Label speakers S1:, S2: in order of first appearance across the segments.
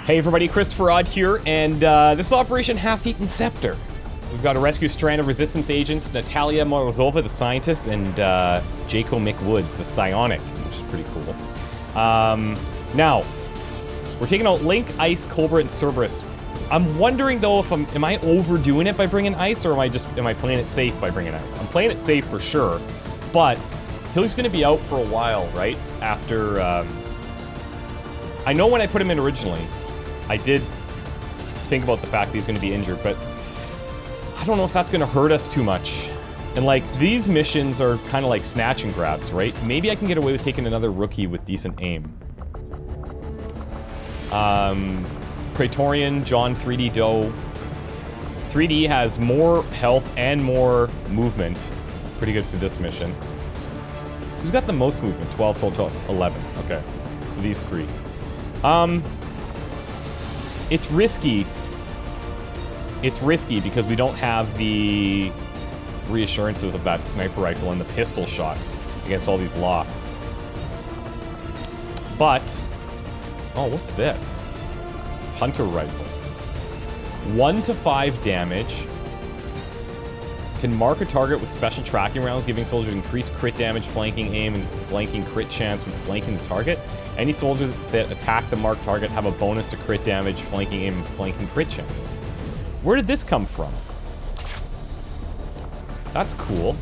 S1: Hey everybody, ChristopherOdd here, and this is Operation Half-Eaten Scepter. We've got to rescue stranded resistance agents, Natalia Morozova, the scientist, and Jaco McWoods, the psionic, which is pretty cool. Now, we're taking out Link, Ice, Cobra, and Cerberus. I'm wondering though if am I overdoing it by bringing Ice, or am I playing it safe by bringing Ice? I'm playing it safe for sure, but he's going to be out for a while, right? After, I know when I put him in originally, I did think about the fact that he's going to be injured, but I don't know if that's going to hurt us too much. And like, these missions are kind of like snatch and grabs, right? Maybe I can get away with taking another rookie with decent aim. Praetorian, John 3D Doe. 3D has more health and more movement. Pretty good for this mission. Who's got the most movement? 12, 12, 12, 11. Okay. So these three. It's risky. It's risky because we don't have the reassurances of that sniper rifle and the pistol shots against all these lost. But, oh, what's this? Hunter rifle. 1 to 5 damage. Can mark a target with special tracking rounds, giving soldiers increased crit damage, flanking aim, and flanking crit chance when flanking the target. Any soldiers that attack the marked target have a bonus to crit damage, flanking aim, and flanking crit chance. Where did this come from? That's cool.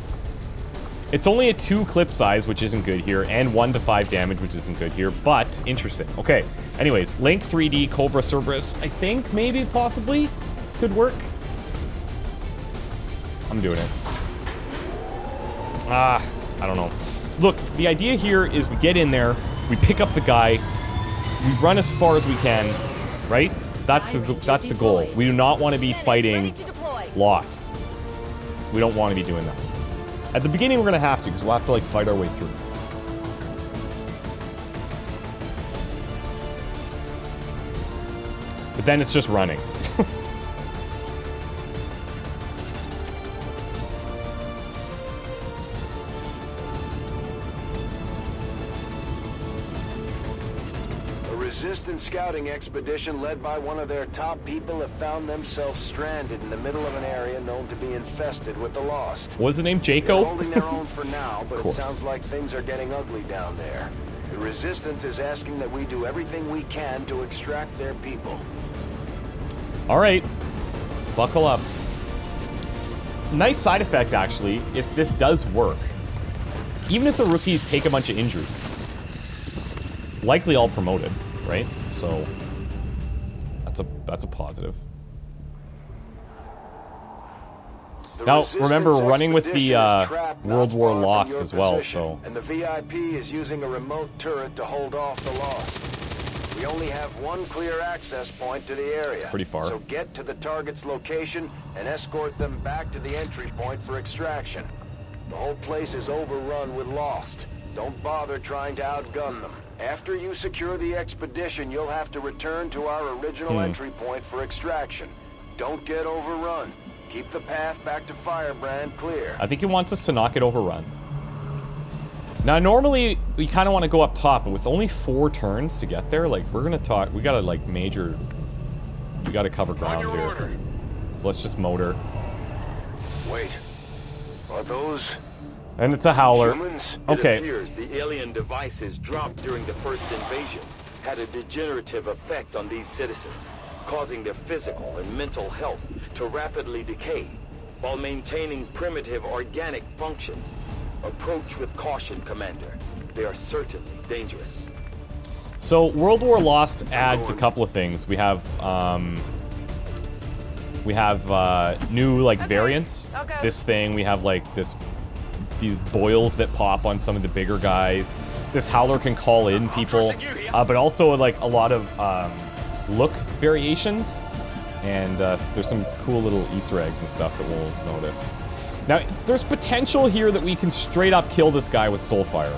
S1: It's only a 2 clip size, which isn't good here, and 1 to 5 damage, which isn't good here, but interesting. Okay, anyways, Link, 3D, Cobra, Cerberus, I think, maybe, possibly, could work. I'm doing it. I don't know. Look, the idea here is we get in there, we pick up the guy, we run as far as we can, right? That's the goal. We do not want to be fighting Lost. We don't want to be doing that. At the beginning, we're going to have to, because we'll have to, like, fight our way through. But then it's just running.
S2: Resistance scouting expedition led by one of their top people have found themselves stranded in the middle of an area known to be infested with the Lost.
S1: What's the name?
S2: They're
S1: Jaco?
S2: holding their own for now, but
S1: Of
S2: it sounds like things are getting ugly down there. The Resistance is asking that we do everything we can to extract their people.
S1: Alright. Buckle up. Nice side effect, actually, if this does work. Even if the rookies take a bunch of injuries. Likely all promoted. Right? So that's a positive. Now, remember, we're running with the World War Lost as well, so...
S2: And the VIP is using a remote turret to hold off the Lost. We only have one clear access point to the area.
S1: It's pretty far.
S2: So get to the target's location and escort them back to the entry point for extraction. The whole place is overrun with Lost. Don't bother trying to outgun them. After you secure the expedition, you'll have to return to our original entry point for extraction. Don't get overrun. Keep the path back to Firebrand clear.
S1: I think he wants us to not get overrun. Now, normally, we kind of want to go up top, but with only 4 turns to get there, like, we're going to talk... We got to, like, we got to cover ground here.
S2: Order.
S1: So let's just motor.
S2: Wait. Are those...
S1: And it's a howler.
S2: Humans?
S1: Okay.
S3: It appears the alien devices dropped during the first invasion had a degenerative effect on these citizens, causing their physical and mental health to rapidly decay while maintaining primitive organic functions. Approach with caution, Commander. They are certainly dangerous.
S1: So, World War Lost adds a couple of things. We have new, like, variants.
S4: Okay.
S1: This thing, we have, like, these boils that pop on some of the bigger guys. This howler can call in people, but also like a lot of look variations, and there's some cool little Easter eggs and stuff that we'll notice. Now, there's potential here that we can straight up kill this guy with Soulfire.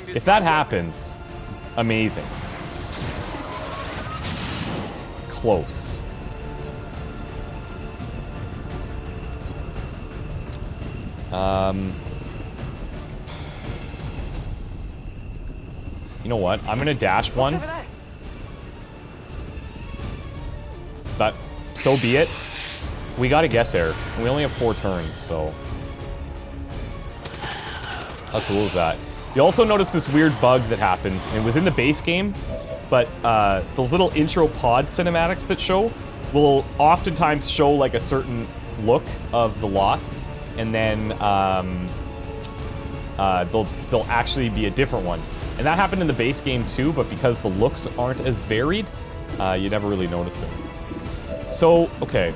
S1: If that happens, amazing. Close. You know what? I'm gonna dash one. so be it. We gotta get there. We only have 4 turns, so... How cool is that? You also notice this weird bug that happens. It was in the base game, but those little intro pod cinematics that show will oftentimes show like a certain look of the Lost, and then they'll actually be a different one. And that happened in the base game too, but because the looks aren't as varied, you never really noticed it. So, okay.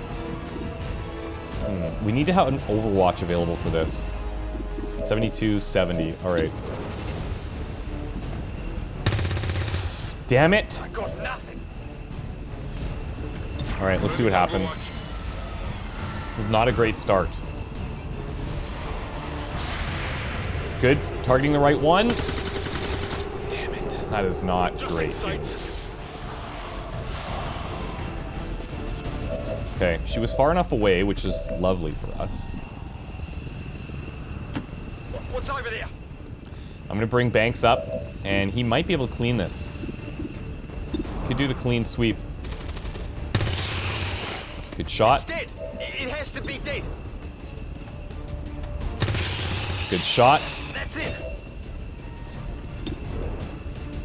S1: We need to have an Overwatch available for this. 72-70. Alright. Damn it!
S3: I got nothing.
S1: Alright, let's see what happens. This is not a great start. Good. Targeting the right one. Damn it. That is not great. Okay, she was far enough away, which is lovely for us.
S3: What's over there?
S1: I'm gonna bring Banks up, and he might be able to clean this. Could do the clean sweep. Good shot.
S3: It's dead. It has to be dead.
S1: Good shot.
S3: That's it.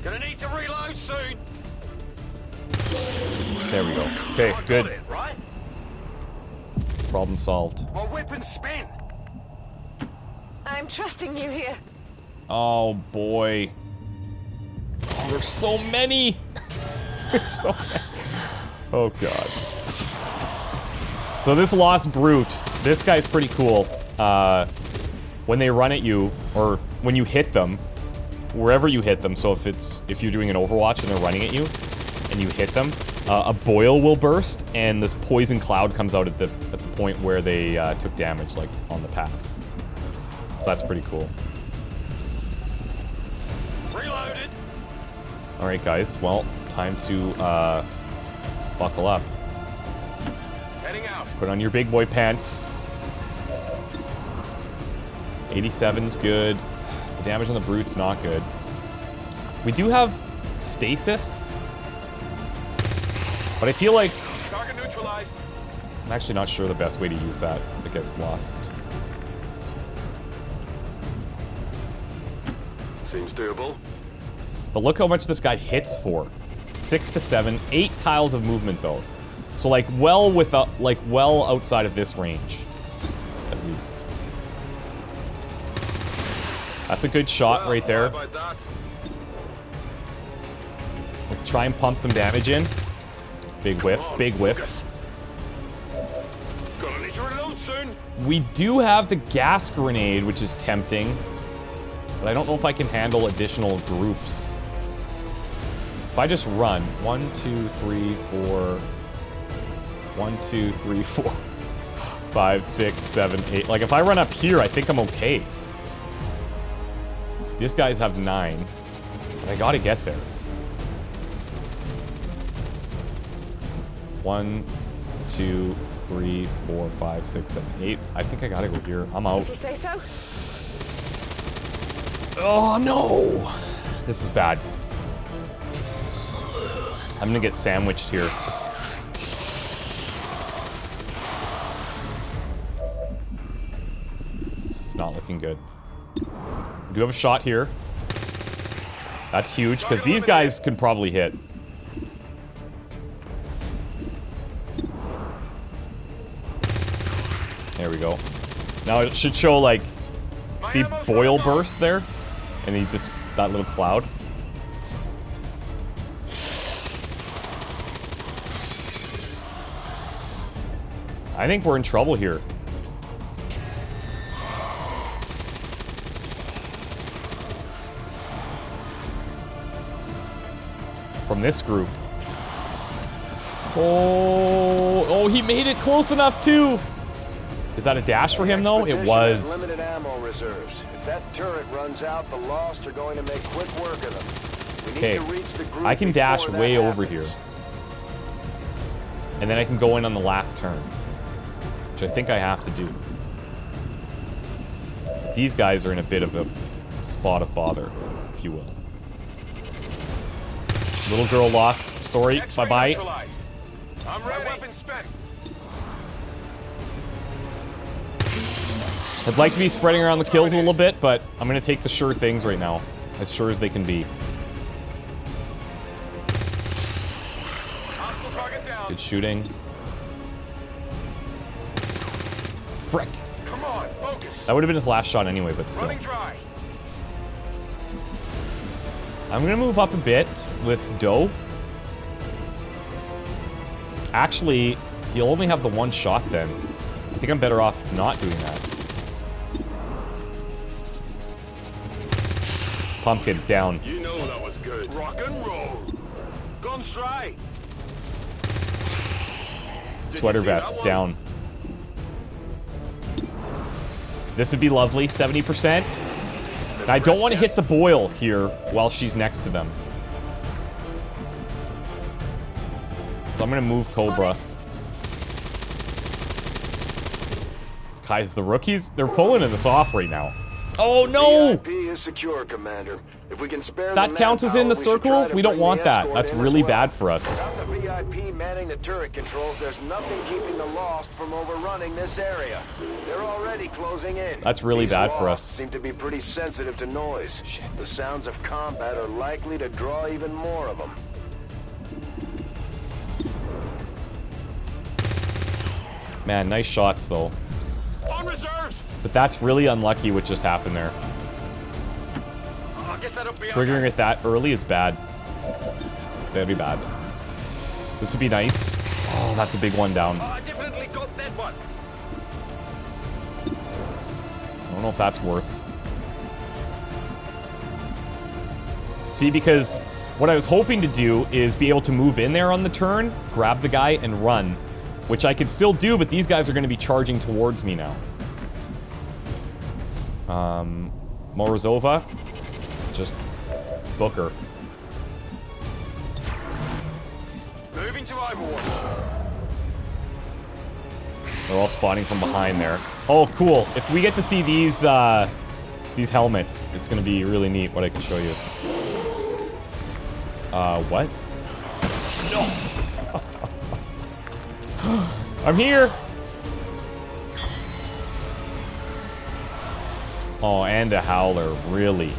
S3: Gonna need to reload soon.
S1: There we go. Okay,
S3: I
S1: good.
S3: got it, right?
S1: Problem solved.
S3: My weapons spin.
S4: I'm trusting you here.
S1: Oh boy. Oh, there's so many. There's so many. Oh god. So this Lost Brute, this guy's pretty cool. When they run at you, or when you hit them, wherever you hit them, so if you're doing an Overwatch and they're running at you, and you hit them, a boil will burst, and this poison cloud comes out at the point where they took damage, like on the path. So that's pretty cool.
S3: Reloaded.
S1: All right, guys. Well, time to buckle up.
S3: Heading out.
S1: Put on your big boy pants. 87's good. The damage on the Brute's not good. We do have stasis, but I feel like
S3: Target neutralized.
S1: I'm actually not sure the best way to use that against Lost.
S2: Seems doable.
S1: But look how much this guy hits for. 6 to 7, 8 tiles of movement though. So like well outside of this range, at least. That's a good shot right there.
S3: How about that?
S1: Let's try and pump some damage in. Big whiff, big whiff.
S3: Gonna need to reload soon.
S1: We do have the gas grenade, which is tempting. But I don't know if I can handle additional groups. If I just run, 1, 2, 3, 4, 1, 2, 3, 4, 5, 6, 7, 8. Like if I run up here, I think I'm okay. These guys have 9. But I gotta get there. 1, 2, 3, 4, 5, 6, 7, 8. I think I gotta go here. I'm out.
S4: If you say so.
S1: Oh no! This is bad. I'm gonna get sandwiched here. This is not looking good. We do have a shot here. That's huge, because these guys can probably hit. There we go. Now it should show, like, see boil burst there? And he just, that little cloud. I think we're in trouble here. From this group. Oh, he made it close enough too. Is that a dash for him though? It was.
S2: Limited ammo reserves. If that turret runs out, the Lost are going to make quick work of them. We need
S1: Okay,
S2: to reach the group
S1: I can dash
S2: before
S1: way
S2: that
S1: over
S2: happens.
S1: here. And then I can go in on the last turn. Which I think I have to do. These guys are in a bit of a spot of bother, if you will. Little girl lost. Sorry,
S3: X-ray
S1: bye-bye.
S3: neutralized. I'm ready. Weapons spent.
S1: I'd like to be spreading around the kills a little bit, but I'm gonna take the sure things right now. As sure as they can be. Good shooting. Frick.
S2: Come on, focus.
S1: That would have been his last shot anyway, but still.
S2: Dry.
S1: I'm gonna move up a bit with Doe. Actually, you'll only have the one shot then. I think I'm better off not doing that. Pumpkin, down.
S3: You know that was good. Rock and roll. Guns dry.
S1: Sweater vest, down. This would be lovely, 70%. I don't want to hit the boil here while she's next to them. So I'm gonna move Cobra. Guys, the rookies, they're pulling this off right now. Oh no!
S2: VIP is secure, Commander. If we can spare
S1: That
S2: the
S1: counts as in the
S2: manpower, we should
S1: circle?
S2: try to
S1: We don't
S2: bring
S1: want
S2: the
S1: that.
S2: escort
S1: That's
S2: in as
S1: really
S2: well.
S1: bad for us.
S2: Without the VIP manning the turret controls, there's nothing keeping the Lost from overrunning this area. They're already closing in.
S1: That's really
S2: These
S1: bad for
S2: Lost
S1: us.
S2: seem to be pretty sensitive to noise.
S1: Shit.
S2: The sounds of combat are likely to draw even more of them.
S1: Man, nice shots though.
S3: On reserves.
S1: But that's really unlucky what just happened there.
S3: I guess that'll be
S1: Triggering it that early is bad. Very bad. This would be nice. Oh, that's a big one down.
S3: I definitely got that one.
S1: I don't know if that's worth. See, because what I was hoping to do is be able to move in there on the turn, grab the guy, and run. Which I could still do, but these guys are going to be charging towards me now. Morozova. Just book her.
S3: Moving to Ivor.
S1: They're all spawning from behind there. Oh, cool. If we get to see these helmets, it's going to be really neat what I can show you. What? No. I'm here. Oh, and a howler, really.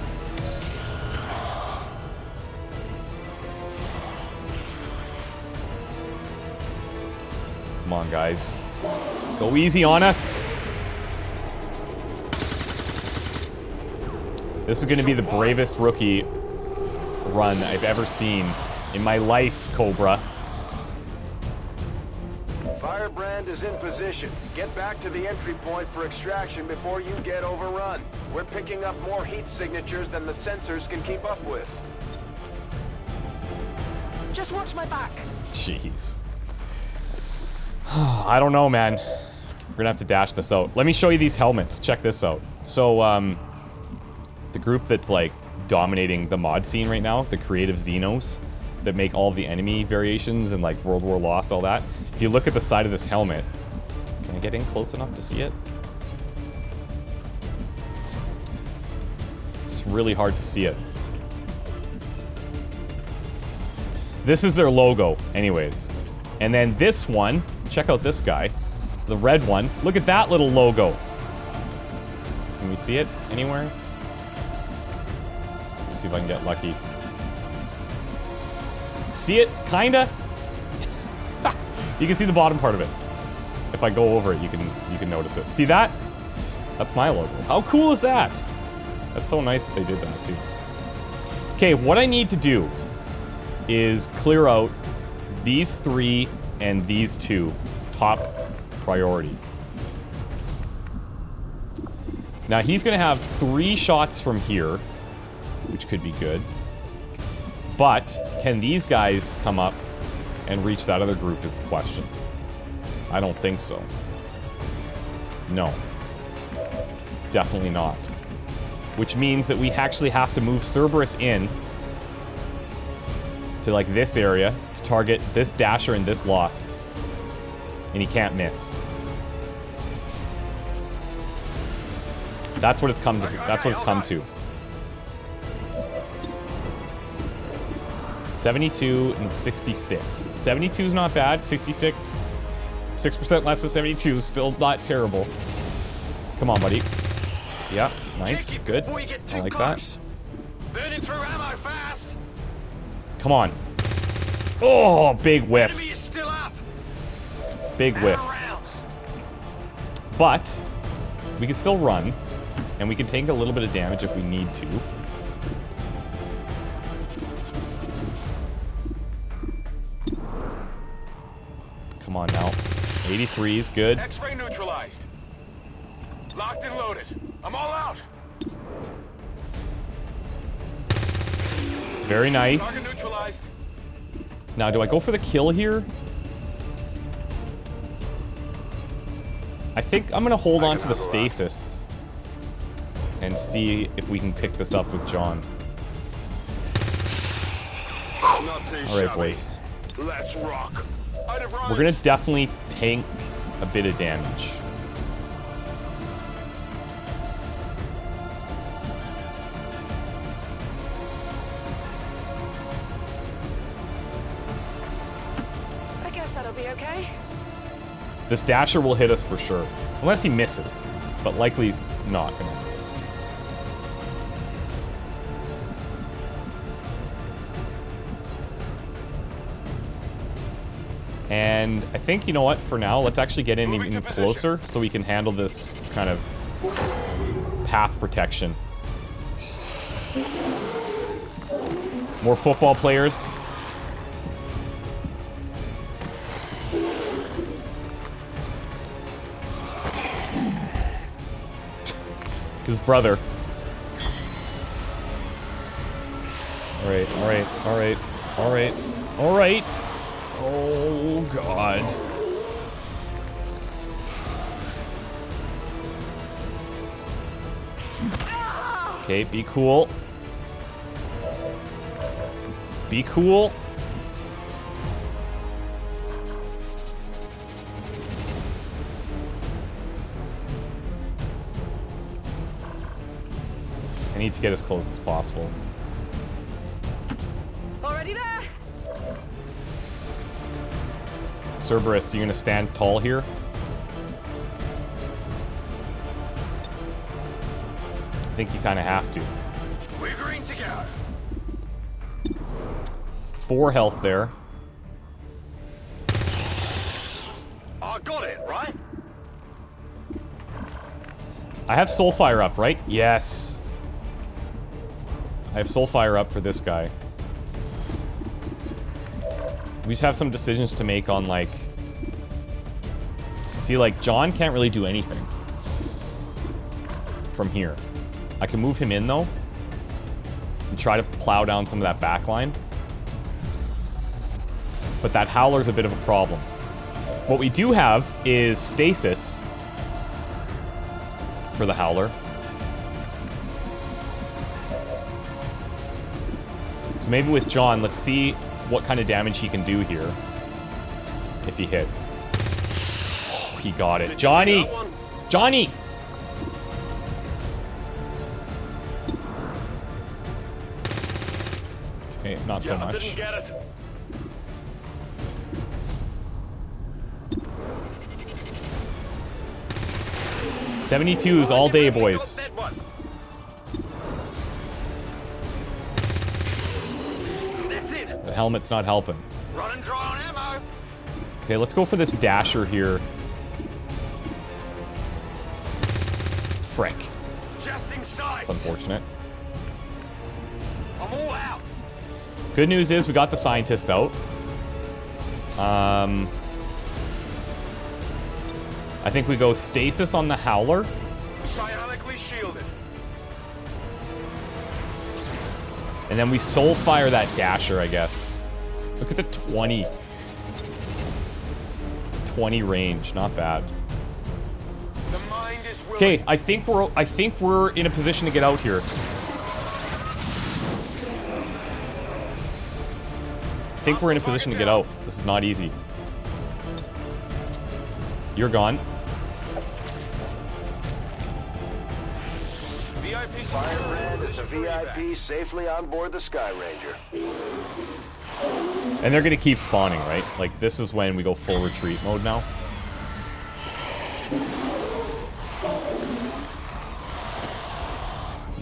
S1: Come on, guys. Go easy on us. This is going to be the bravest rookie run I've ever seen in my life, Cobra.
S2: Firebrand is in position. Get back to the entry point for extraction before you get overrun. We're picking up more heat signatures than the sensors can keep up with.
S4: Just watch my back.
S1: Jeez. I don't know, man. We're gonna have to dash this out. Let me show you these helmets. Check this out. So, the group that's, like, dominating the mod scene right now, the creative Xenos, that make all of the enemy variations and, like, World War Lost, all that. If you look at the side of this helmet... Can I get in close enough to see it? It's really hard to see it. This is their logo, anyways. And then this one, check out this guy. The red one. Look at that little logo. Can we see it anywhere? Let's see if I can get lucky. See it? Kinda? You can see the bottom part of it. If I go over it, you can notice it. See that? That's my logo. How cool is that? That's so nice that they did that, too. Okay, what I need to do is clear out these 3 and these 2. Top priority. Now, he's going to have 3 shots from here, which could be good. But, can these guys come up and reach that other group is the question. I don't think so. No. Definitely not. Which means that we actually have to move Cerberus in to, like, this area to target this Dasher and this Lost. And he can't miss. That's what it's come to. That's what it's come to. 72 and 66. 72 is not bad. 66, 6% less than 72, still not terrible. Come on, buddy. Yeah, nice. Good. I like that.
S3: Burning through ammo fast.
S1: Come on. Oh, big whiff.
S3: Enemy is still up.
S1: Big whiff.
S3: Rounds.
S1: But we can still run, and we can take a little bit of damage if we need to. Come on now. 83 is good.
S3: X-ray neutralized. Locked and loaded. I'm all out.
S1: Very
S3: Target
S1: nice.
S3: neutralized.
S1: Now, do I go for the kill here? I think I'm gonna hold on to the stasis and see if we can pick this up with John. Alright, boys.
S3: Let's rock.
S1: We're gonna definitely tank a bit of damage.
S4: I guess that'll be okay.
S1: This dasher will hit us for sure. Unless he misses. But likely not gonna. And I think, you know what, for now, let's actually get in even closer so we can handle this kind of path protection. More football players. His brother. Alright, alright, alright, alright, alright. Oh, God. Okay, be cool. Be cool. I need to get as close as possible.
S4: Already there?
S1: Cerberus, you gonna stand tall here? I think you kind of have to.
S3: We're green to go.
S1: 4 health there.
S3: I got it, right?
S1: I have Soulfire up, right? Yes. I have Soulfire up for this guy. We just have some decisions to make on, like... See, like, John can't really do anything from here. I can move him in, though, and try to plow down some of that back line. But that Howler's a bit of a problem. What we do have is Stasis for the Howler. So maybe with John, let's see what kind of damage he can do here if he hits. Oh, he got it. Johnny! Johnny! Okay, not so much.
S3: Didn't get it.
S1: '72s all day, boys.
S3: That one. That's it.
S1: The helmet's not helping.
S3: Running dry on ammo.
S1: Okay, let's go for this dasher here. Frick.
S3: Just in sight.
S1: That's unfortunate.
S3: I'm all out.
S1: Good news is we got the scientist out. I think we go stasis on the Howler.
S3: Psionically shielded.
S1: And then we soul fire that dasher, I guess. Look at the 20. 20 range, not bad.
S3: The mind is willing.
S1: Okay, I think we're in a position to get out here. I think we're in a position to get out. This is not easy. You're gone.
S3: VIP
S2: Firebrand is the VIP safely on board the Sky Ranger.
S1: And they're gonna keep spawning, right? Like, this is when we go full retreat mode now.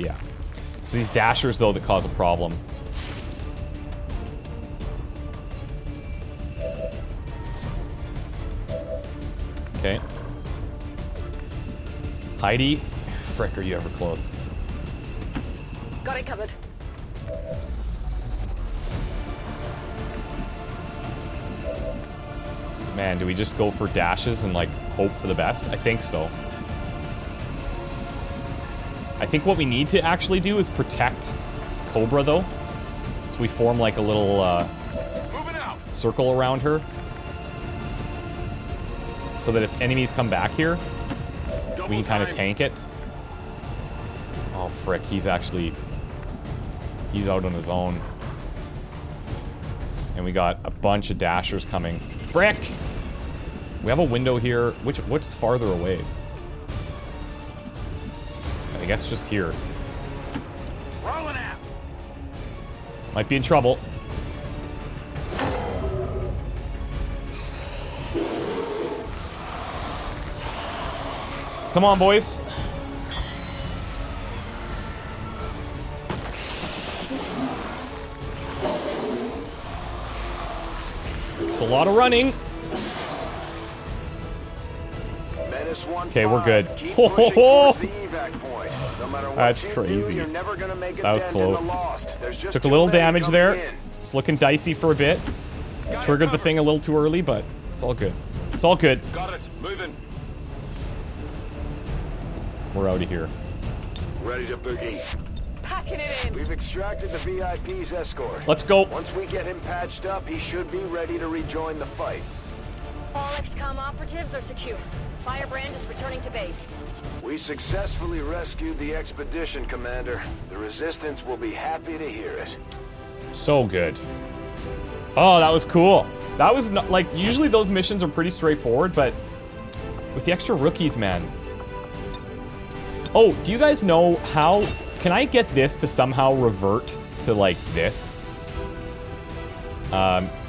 S1: Yeah. It's these dashers, though, that cause a problem. Okay. Heidi. Frick, are you ever close?
S4: Got it covered.
S1: Man, do we just go for dashes and, like, hope for the best? I think so. I think what we need to actually do is protect Cobra, though. So we form, like, a little, circle around her. So that if enemies come back here, we can kind of tank it. Oh, frick, he's actually... He's out on his own. And we got a bunch of dashers coming. Frick! We have a window here. What's farther away? I guess just here.
S3: Rolling out.
S1: Might be in trouble. Come on, boys. It's a lot of running. Okay, we're good. Ho, ho, ho. That's crazy. That was close. Took a little damage there. It's looking dicey for a bit. Triggered the thing a little too early, but it's all good. It's all good.
S3: Got it. Moving.
S1: We're out of here.
S3: Ready to boogie.
S4: Packing it in.
S2: We've extracted the VIP's escort.
S1: Let's go.
S2: Once we get him patched up, he should be ready to rejoin the fight.
S4: All XCOM operatives are secure. Firebrand is returning to base.
S2: We successfully rescued the expedition, Commander. The Resistance will be happy to hear it.
S1: So good. Oh, that was cool. That was not, like, usually those missions are pretty straightforward, but with the extra rookies, man. Oh, do you guys know how... Can I get this to somehow revert to, like, this?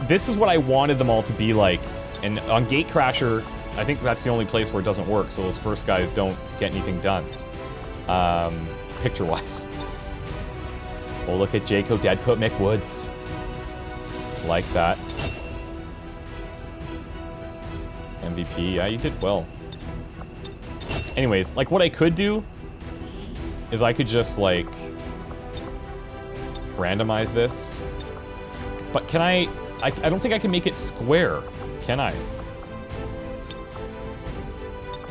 S1: This is what I wanted them all to be like. And on Gatecrasher, I think that's the only place where it doesn't work, so those first guys don't get anything done. Picture-wise. Oh, look at Jaco Deadput McWoods. Like that. MVP, yeah, you did well. Anyways, like, what I could do is I could just, like, randomize this. But can I don't think I can make it square, can I?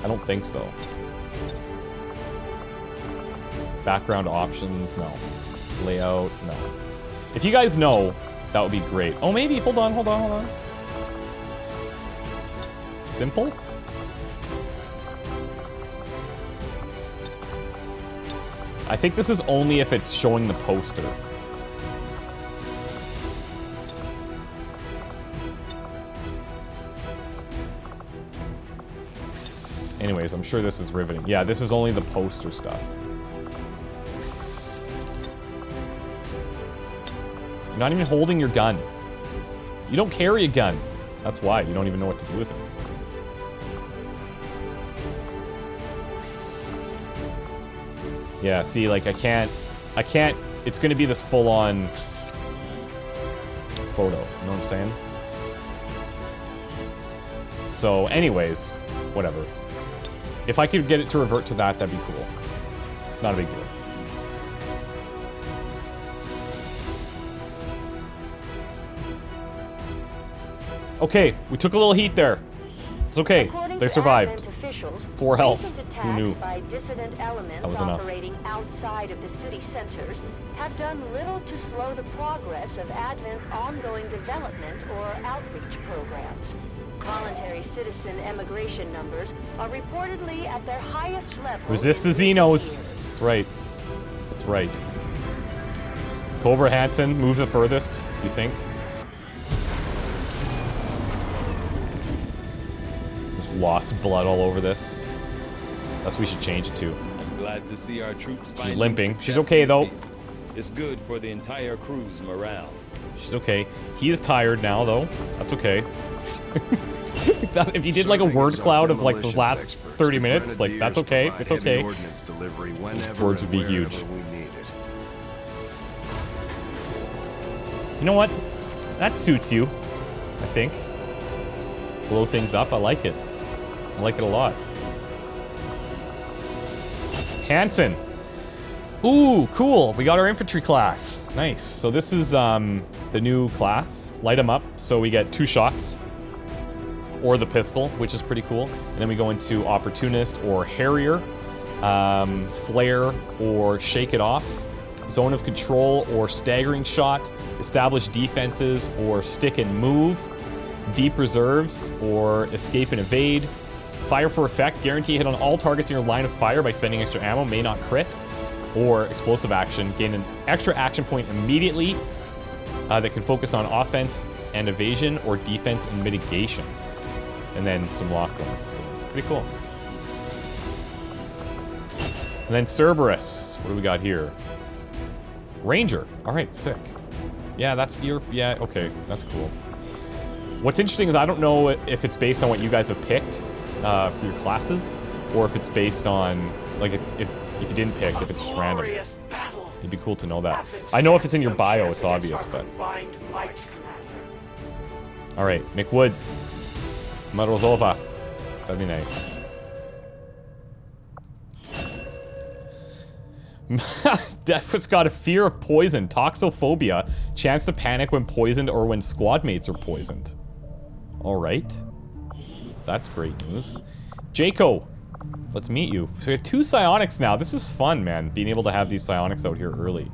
S1: I don't think so. Background options, no. Layout, no. If you guys know, that would be great. Oh, maybe, hold on. Simple? I think this is only if it's showing the poster. Anyways, I'm sure this is riveting. Yeah, this is only the poster stuff. You're not even holding your gun. You don't carry a gun. That's why. You don't even know what to do with it. Yeah, see, like, I can't, it's gonna be this full-on photo, you know what I'm saying? So, anyways, whatever. If I could get it to revert to that, that'd be cool. Not a big deal. Okay, we took a little heat there. It's okay, they survived. 4 health. Who knew?
S4: By dissident elements
S1: That was enough.
S4: operating outside of the city centers have done little to slow the progress of Advent's ongoing development or outreach programs. Voluntary citizen emigration numbers are reportedly at their highest level.
S1: Resist the
S4: in recent
S1: Xenos.
S4: years.
S1: That's right. That's right. Cobra Hansen, move the furthest, you think? Just lost blood all over this. That's what we should change it to.
S5: I'm glad to see our troops.
S1: She's limping. She's okay, though.
S5: It's good for the entire crew's morale.
S1: She's okay. He is tired now, though. That's okay. If you did like a word cloud of like the last 30 minutes, like that's okay. It's okay. Words would be huge. You know what? That suits you, I think. Blow things up. I like it. I like it a lot. Hanson. Ooh, cool. We got our infantry class. Nice. So this is the new class. Light them up. So we get 2 shots. Or the pistol, which is pretty cool. And then we go into opportunist or harrier. Flare or shake it off. Zone of control or staggering shot. Establish defenses or stick and move. Deep reserves or escape and evade. Fire for effect. Guarantee hit on all targets in your line of fire by spending extra ammo. May not crit. Or explosive action. Gain an extra action point immediately that can focus on offense and evasion or defense and mitigation. And then some lock ones. So, pretty cool. And then Cerberus. What do we got here? Ranger. Alright, sick. Yeah, that's your... Yeah, okay. That's cool. What's interesting is I don't know if it's based on what you guys have picked for your classes, or if it's based on... Like, if you didn't pick, if it's just random. It'd be cool to know that. I know if it's in your bio, it's obvious, but... Alright, McWoods. Morozova. That'd be nice. Deathfoot's got a fear of poison, toxophobia, chance to panic when poisoned or when squad mates are poisoned. Alright. That's great news. Jaco. Let's meet you. So we have 2 psionics now. This is fun, man, being able to have these psionics out here early.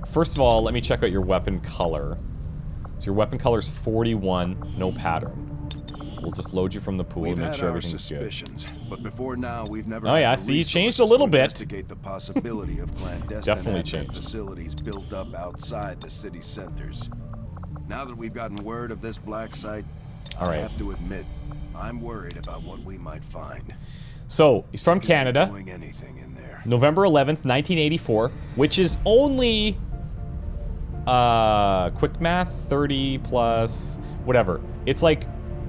S1: First of all, let me check out your weapon color. So your weapon color is 41, no pattern. We'll just load you from the pool and make sure everything's good.
S6: But before now, we've never
S1: oh yeah, see, you changed a little bit.
S6: The possibility of clandestine
S1: definitely changed.
S6: Facilities built up outside the city centers. Now that we've gotten word of this black site, I have to admit, I'm worried about what we might find.
S1: So, he's from Canada.
S6: Doing anything in there.
S1: November 11th, 1984, which is only quick math, 30 plus whatever. It's like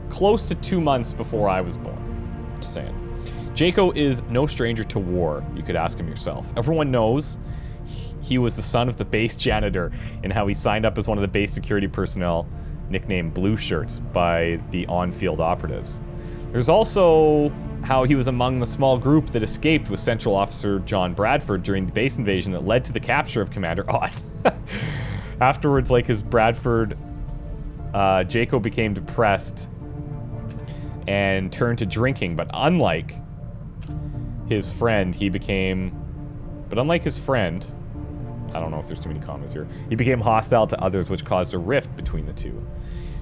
S1: close to 2 months before I was born. Just saying. Jaco is no stranger to war, you could ask him yourself. Everyone knows he was the son of the base janitor and how he signed up as one of the base security personnel, nicknamed Blue Shirts, by the on-field operatives. There's also how he was among the small group that escaped with Central Officer John Bradford during the base invasion that led to the capture of Commander Odd. Afterwards, like his Bradford, Jaco became depressed and turned to drinking, but unlike his friend, I don't know if there's too many commas here, he became hostile to others, which caused a rift between the two.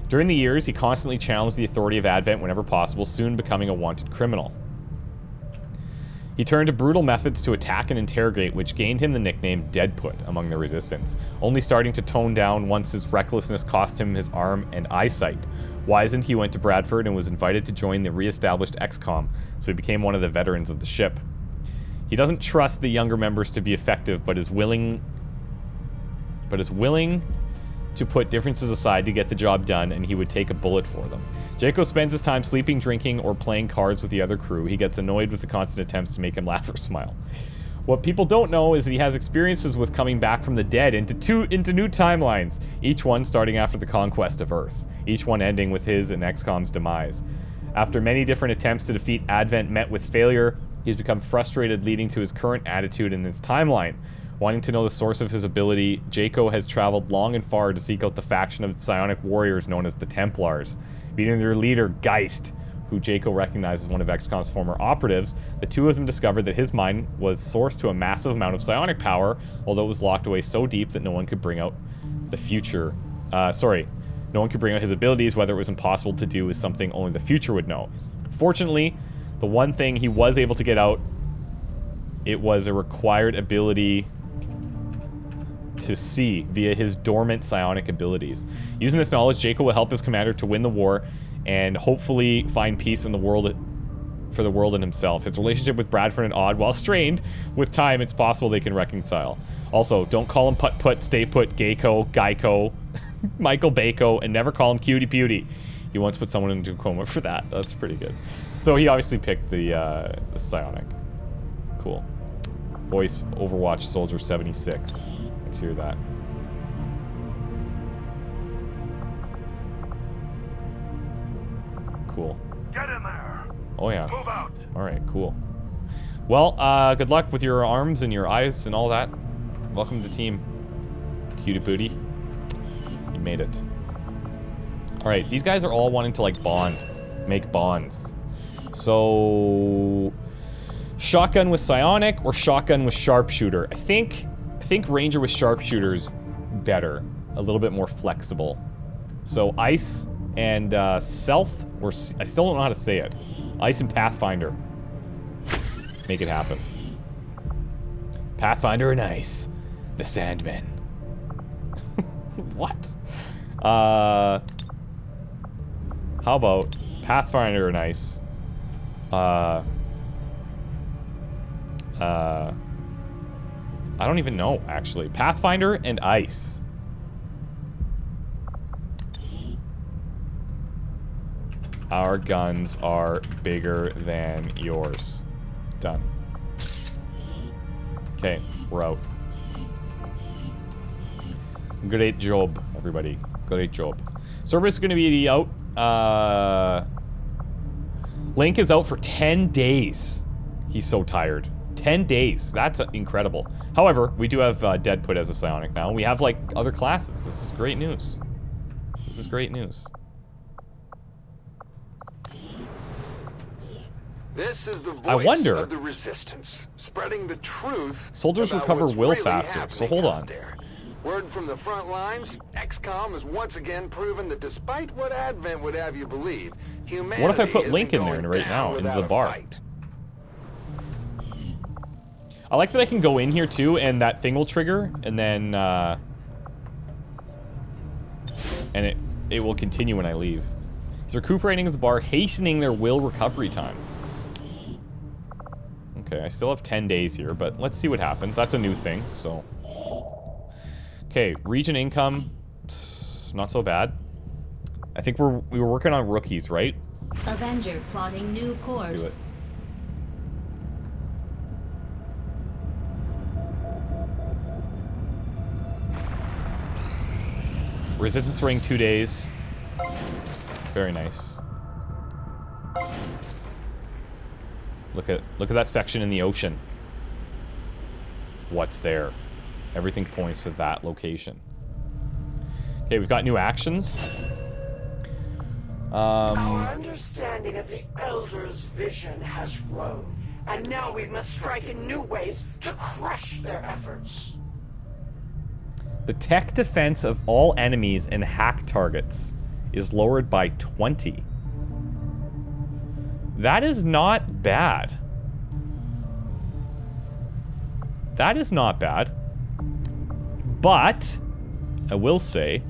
S1: During the years, he constantly challenged the authority of Advent whenever possible, soon becoming a wanted criminal. He turned to brutal methods to attack and interrogate, which gained him the nickname Deadput among the resistance, only starting to tone down once his recklessness cost him his arm and eyesight. Wizened, he went to Bradford and was invited to join the re-established XCOM, so he became one of the veterans of the ship. He doesn't trust the younger members to be effective, but is willing to put differences aside to get the job done, and he would take a bullet for them. Jaco spends his time sleeping, drinking, or playing cards with the other crew. He gets annoyed with the constant attempts to make him laugh or smile. What people don't know is that he has experiences with coming back from the dead into new timelines, each one starting after the conquest of Earth, each one ending with his and XCOM's demise. After many different attempts to defeat Advent met with failure, he's become frustrated, leading to his current attitude in this timeline. Wanting to know the source of his ability, Jaco has traveled long and far to seek out the faction of psionic warriors known as the Templars. Beating their leader, Geist, who Jaco recognized as one of XCOM's former operatives, the two of them discovered that his mind was sourced to a massive amount of psionic power, although it was locked away so deep that no one could bring out no one could bring out his abilities. Whether it was impossible to do is something only the future would know. Fortunately, the one thing he was able to get out, it was a required ability to see via his dormant psionic abilities. Using this knowledge, Jaco will help his commander to win the war and hopefully find peace in the world for the world and himself. His relationship with Bradford and Odd, while strained, with time it's possible they can reconcile. Also, don't call him Put-Put, Stay Put, Gayco, Geico. Michael Bako, and never call him Cutie Pewtie. He once put someone into a coma for that. That's pretty good. So he obviously picked the psionic. Cool. Voice Overwatch Soldier 76. Let's hear that. Cool.
S6: Get in there.
S1: Oh yeah.
S6: Move out.
S1: All right, cool. Well, good luck with your arms and your eyes and all that. Welcome to the team, Cutie Booty. You made it. All right, these guys are all wanting to like bond, make bonds. So, shotgun with psionic or shotgun with sharpshooter. I think ranger with sharpshooter's better, a little bit more flexible. So ice and stealth, or I still don't know how to say it. Ice and Pathfinder. Make it happen. Pathfinder and ice. The Sandmen. What? How about Pathfinder and ice? I don't even know, actually. Pathfinder and ice. Our guns are bigger than yours. Done. Okay, we're out. Great job, everybody. Great job. Cerberus is going to be out. Link is out for 10 days. He's so tired. 10 days. That's incredible. However, we do have Dead Put as a psionic now. We have, like, other classes. This is great news. This is great news.
S2: This is the voice
S1: I wonder.
S2: of the resistance, spreading the truth.
S1: Soldiers
S2: about
S1: recover
S2: what's
S1: will
S2: really
S1: faster, so
S2: happening
S1: hold
S2: out
S1: on.
S2: there. Word from the front lines, XCOM has once again proven that despite what Advent would have you believe, humanity
S1: What if I put
S2: isn't
S1: Link in
S2: going
S1: there right
S2: down
S1: now, into
S2: without
S1: the
S2: a
S1: bar?
S2: fight.
S1: I like that I can go in here too, and that thing will trigger, and then, and it will continue when I leave. He's recuperating at the bar, hastening their will recovery time. Okay, I still have 10 days here, but let's see what happens. That's a new thing, so. Okay, region income, not so bad. I think we were working on rookies, right?
S7: Avenger plotting new course.
S1: Let's do it. Resistance ring 2 days. Very nice. Look at that section in the ocean. What's there? Everything points to that location. Okay, we've got new actions.
S8: Our understanding of the Elder's vision has grown, and now we must strike in new ways to crush their efforts.
S1: The tech defense of all enemies and hack targets is lowered by 20. That is not bad. That is not bad. But I will say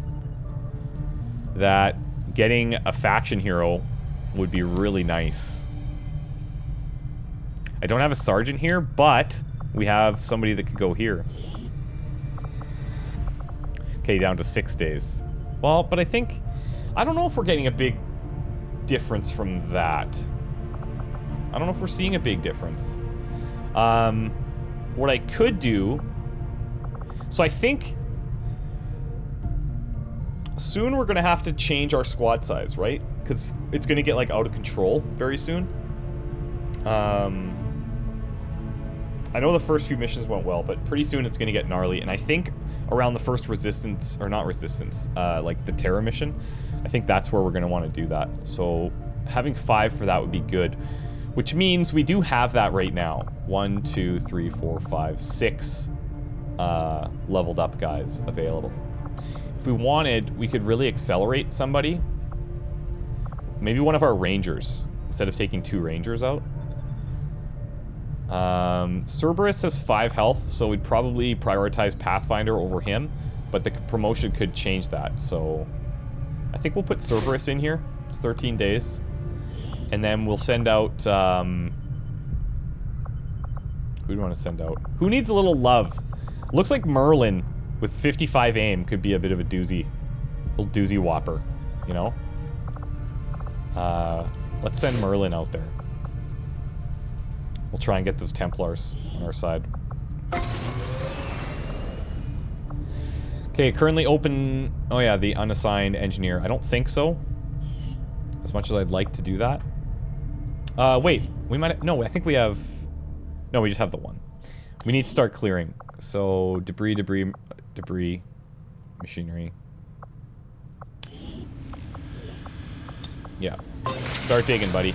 S1: that getting a faction hero would be really nice. I don't have a sergeant here, but we have somebody that could go here. Okay, down to 6 days. Well, but I don't know if we're getting a big difference from that. I don't know if we're seeing a big difference. What I could do... So I think... soon we're gonna have to change our squad size, right? Because it's gonna get, like, out of control very soon. I know the first few missions went well, but pretty soon it's gonna get gnarly, and I think around the first resistance, or not resistance, like the Terra mission, I think that's where we're gonna want to do that. So having 5 for that would be good, which means we do have that right now. 1, 2, 3, 4, 5, 6 leveled up guys available. If we wanted, we could really accelerate somebody. Maybe one of our rangers, instead of taking 2 rangers out. Cerberus has 5 health, so we'd probably prioritize Pathfinder over him, but the promotion could change that, so I think we'll put Cerberus in here. It's 13 days. And then we'll send out, who do we want to send out? Who needs a little love? Looks like Merlin with 55 aim could be a bit of a doozy. Little doozy whopper, you know? Let's send Merlin out there. We'll try and get those Templars on our side. Okay, currently open... Oh yeah, the unassigned engineer. I don't think so. As much as I'd like to do that. Wait. We might... No, I think we have... No, we just have the one. We need to start clearing. So, debris, machinery. Yeah. Start digging, buddy.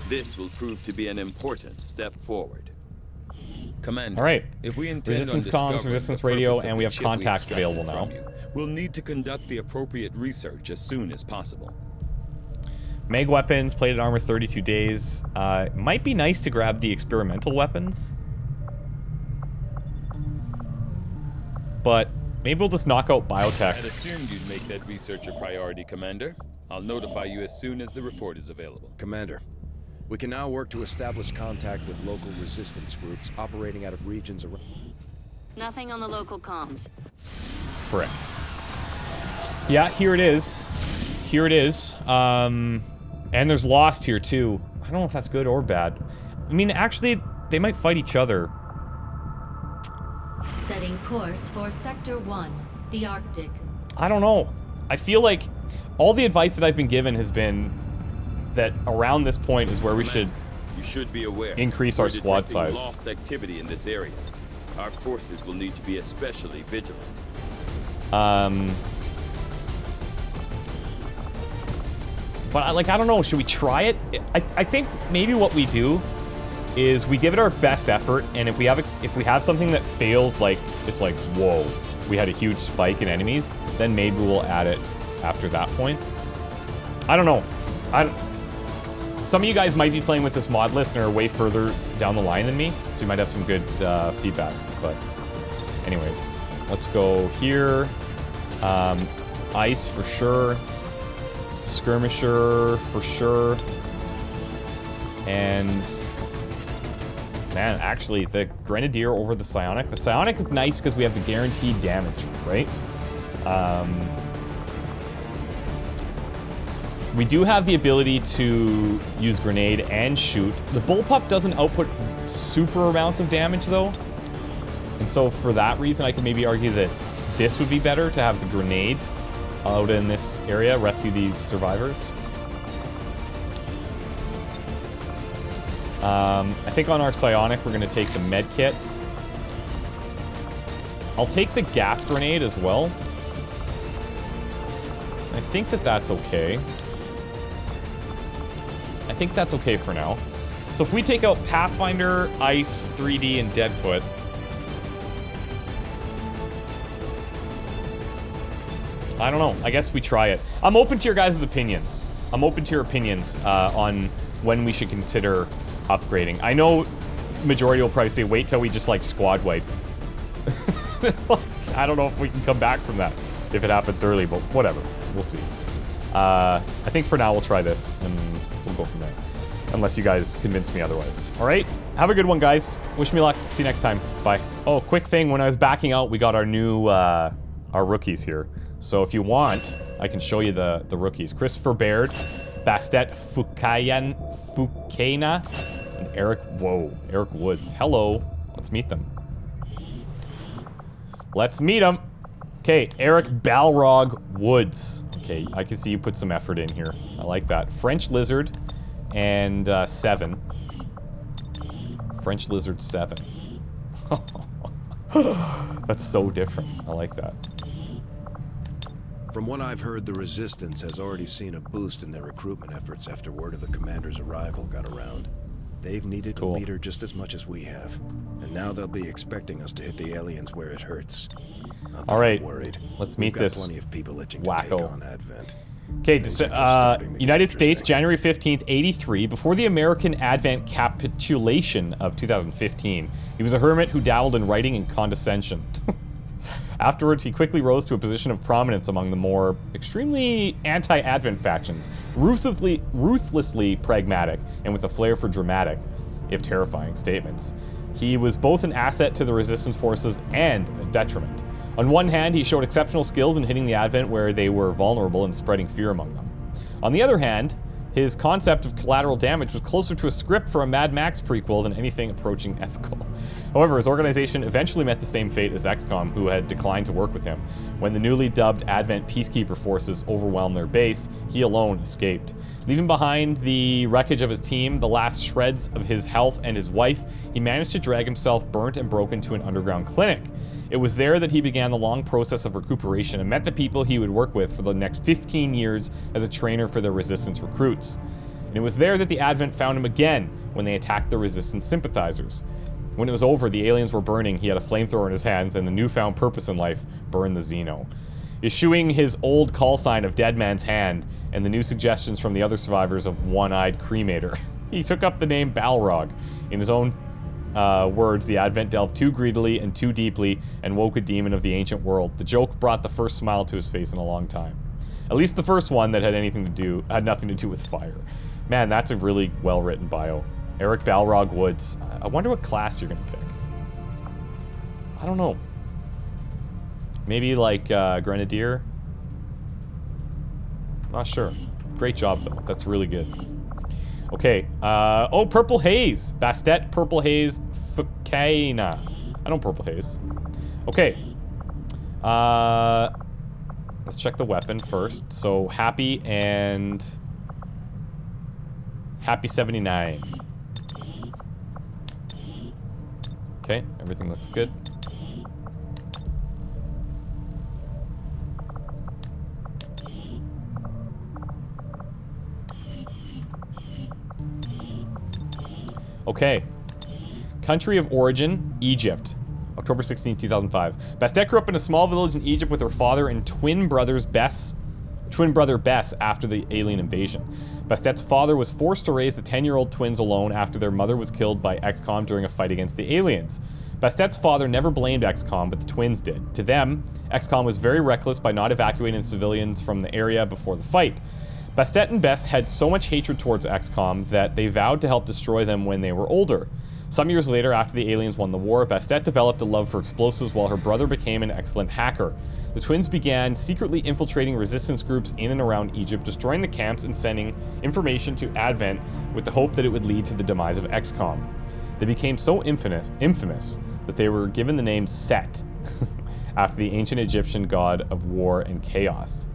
S5: This will prove to be an important step forward. Commander,
S1: all right.
S5: If we intend
S1: Resistance
S5: on
S1: comms, resistance radio, and we have contacts available now.
S5: We'll need to conduct the appropriate research as soon as possible.
S1: Mag weapons, plated armor, 32 days. Might be nice to grab the experimental weapons. But maybe we'll just knock out biotech.
S5: I'd assumed you'd make that research a priority, Commander. I'll notify you as soon as the report is available.
S6: Commander, we can now work to establish contact with local resistance groups operating out of regions around...
S7: Nothing on the local comms.
S1: Frick. Yeah, here it is. Here it is. And there's Lost here, too. I don't know if that's good or bad. I mean, actually, they might fight each other.
S7: Setting course for Sector 1, the Arctic.
S1: I don't know. I feel like all the advice that I've been given has been that around this point is where we should
S5: You should be aware.
S1: increase our squad size.
S5: Lost activity in this area. Our forces will need to be especially vigilant.
S1: But I don't know. Should we try it? I think maybe what we do is we give it our best effort, and if we have something that fails, like it's like whoa, we had a huge spike in enemies, then maybe we'll add it after that point. I don't know. Some of you guys might be playing with this mod list and are way further down the line than me, so you might have some good feedback. But anyways, let's go here. Ice for sure. Skirmisher for sure. And man, actually the Grenadier over the Psionic. The Psionic is nice because we have the guaranteed damage, right? We do have the ability to use grenade and shoot. The Bullpup doesn't output super amounts of damage though. And so for that reason I could maybe argue that this would be better to have the grenades out in this area, rescue these survivors. I think on our Psionic we're going to take the med kit. I'll take the gas grenade as well. I think that that's okay. I think that's okay for now. So if we take out Pathfinder, Ice, 3D, and Deadfoot, I don't know. I guess we try it. I'm open to your guys' opinions. I'm open to your opinions on when we should consider upgrading. I know majority will probably say wait till we just like squad wipe. I don't know if we can come back from that if it happens early, but whatever. We'll see. I think for now we'll try this and we'll go from there. Unless you guys convince me otherwise. All right. Have a good one, guys. Wish me luck. See you next time. Bye. Oh, quick thing. When I was backing out, we got our new, our rookies here. So if you want, I can show you the rookies. Christopher Baird, Bastet Fukena, and Eric Woods. Hello. Let's meet them. Let's meet them. Okay, Eric Balrog Woods. Okay, I can see you put some effort in here. I like that. French Lizard and 7. French Lizard 7. That's so different. I like that.
S6: From what I've heard, the Resistance has already seen a boost in their recruitment efforts after word of the commander's arrival got around. They've needed a leader just as much as we have. And now they'll be expecting us to hit the aliens where it hurts.
S1: All right,
S6: worried.
S1: Let's meet this
S6: plenty of people itching
S1: wacko.
S6: to take on Advent.
S1: Okay, United States, January 15th, 83. Before the American Advent capitulation of 2015, he was a hermit who dabbled in writing and condescension. Afterwards, he quickly rose to a position of prominence among the more extremely anti-Advent factions, ruthlessly pragmatic, and with a flair for dramatic, if terrifying, statements. He was both an asset to the resistance forces and a detriment. On one hand, he showed exceptional skills in hitting the Advent where they were vulnerable and spreading fear among them. On the other hand, his concept of collateral damage was closer to a script for a Mad Max prequel than anything approaching ethical. However, his organization eventually met the same fate as XCOM, who had declined to work with him. When the newly dubbed Advent Peacekeeper forces overwhelmed their base, he alone escaped. Leaving behind the wreckage of his team, the last shreds of his health and his wife, he managed to drag himself burnt and broken to an underground clinic. It was there that he began the long process of recuperation and met the people he would work with for the next 15 years as a trainer for the Resistance recruits. And it was there that the Advent found him again when they attacked the Resistance sympathizers. When it was over, the aliens were burning, he had a flamethrower in his hands, and the newfound purpose in life burned the Xeno. Eschewing his old call sign of Dead Man's Hand and the new suggestions from the other survivors of One-Eyed Cremator, he took up the name Balrog. In his own words, the Advent delved too greedily and too deeply and woke a demon of the ancient world. The joke brought the first smile to his face in a long time. At least the first one that had nothing to do with fire. Man, that's a really well-written bio. Eric Balrog Woods. I wonder what class you're gonna pick. I don't know. Maybe like Grenadier? Not sure. Great job though. That's really good. Okay, oh, Purple Haze. Bastet, Purple Haze, Fukaina. I know Purple Haze. Okay. Let's check the weapon first. So, Happy and... Happy 79. Okay, everything looks good. Okay. Country of origin, Egypt. October 16, 2005. Bastet grew up in a small village in Egypt with her father and twin brother Bess after the alien invasion. Bastet's father was forced to raise the 10-year-old twins alone after their mother was killed by XCOM during a fight against the aliens. Bastet's father never blamed XCOM, but the twins did. To them, XCOM was very reckless by not evacuating civilians from the area before the fight. Bastet and Bess had so much hatred towards XCOM that they vowed to help destroy them when they were older. Some years later, after the aliens won the war, Bastet developed a love for explosives while her brother became an excellent hacker. The twins began secretly infiltrating resistance groups in and around Egypt, destroying the camps and sending information to Advent with the hope that it would lead to the demise of XCOM. They became so infamous that they were given the name Set, after the ancient Egyptian god of war and chaos.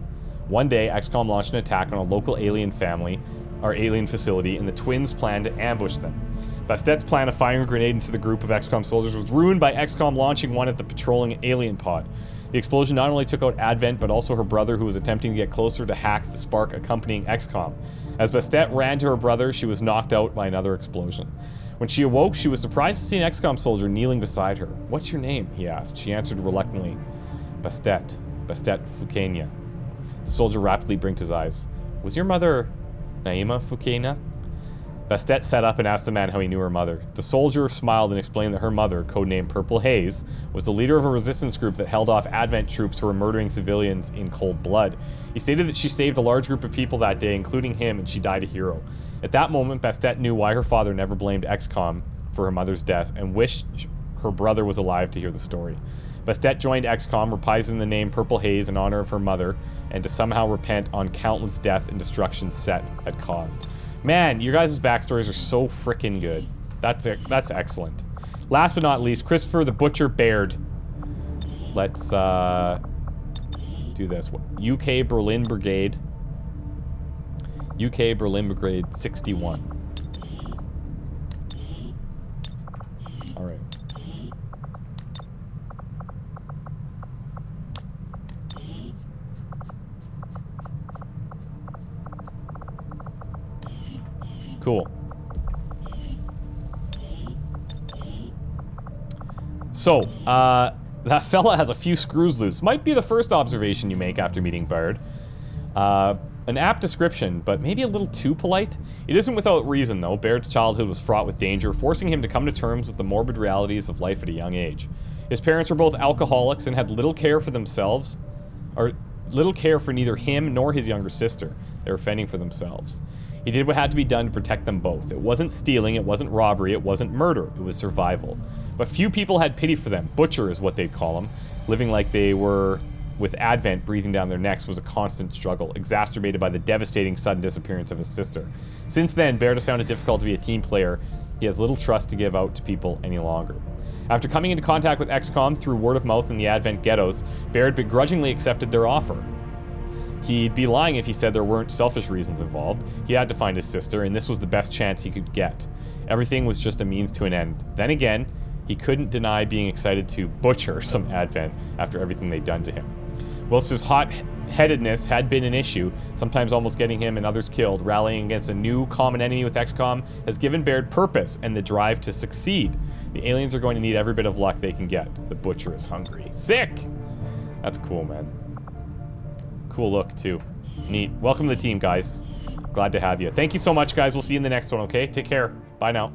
S1: One day, XCOM launched an attack on a local alien facility, and the twins planned to ambush them. Bastet's plan of firing a grenade into the group of XCOM soldiers was ruined by XCOM launching one at the patrolling alien pod. The explosion not only took out Advent, but also her brother, who was attempting to get closer to hack the spark accompanying XCOM. As Bastet ran to her brother, she was knocked out by another explosion. When she awoke, she was surprised to see an XCOM soldier kneeling beside her. "What's your name?" he asked. She answered reluctantly, Bastet Fukaina. The soldier rapidly blinked his eyes. "Was your mother Naima Fukaina?" Bastet sat up and asked the man how he knew her mother. The soldier smiled and explained that her mother, codenamed Purple Haze, was the leader of a resistance group that held off Advent troops who were murdering civilians in cold blood. He stated that she saved a large group of people that day, including him, and she died a hero. At that moment, Bastet knew why her father never blamed XCOM for her mother's death and wished her brother was alive to hear the story. Bastet joined XCOM, reprising the name Purple Haze in honor of her mother, and to somehow repent on countless death and destruction Set had caused. Man, your guys' backstories are so freaking good. That's excellent. Last but not least, Christopher the Butcher Baird. Let's do this. UK Berlin Brigade. UK Berlin Brigade 61. All right. Cool. So, that fella has a few screws loose. Might be the first observation you make after meeting Baird. An apt description, but maybe a little too polite. It isn't without reason, though. Baird's childhood was fraught with danger, forcing him to come to terms with the morbid realities of life at a young age. His parents were both alcoholics and had little care for themselves, or little care for neither him nor his younger sister. They were fending for themselves. He did what had to be done to protect them both. It wasn't stealing, it wasn't robbery, it wasn't murder, it was survival. But few people had pity for them. Butcher is what they'd call them. Living like they were with Advent breathing down their necks was a constant struggle, exacerbated by the devastating sudden disappearance of his sister. Since then, Baird has found it difficult to be a team player. He has little trust to give out to people any longer. After coming into contact with XCOM through word of mouth in the Advent ghettos, Baird begrudgingly accepted their offer. He'd be lying if he said there weren't selfish reasons involved. He had to find his sister, and this was the best chance he could get. Everything was just a means to an end. Then again, he couldn't deny being excited to butcher some Advent after everything they'd done to him. Whilst his hot-headedness had been an issue, sometimes almost getting him and others killed, rallying against a new common enemy with XCOM has given Baird purpose and the drive to succeed. The aliens are going to need every bit of luck they can get. The Butcher is hungry. Sick! That's cool, man. Cool look, too. Neat. Welcome to the team, guys. Glad to have you. Thank you so much, guys. We'll see you in the next one, okay? Take care. Bye now.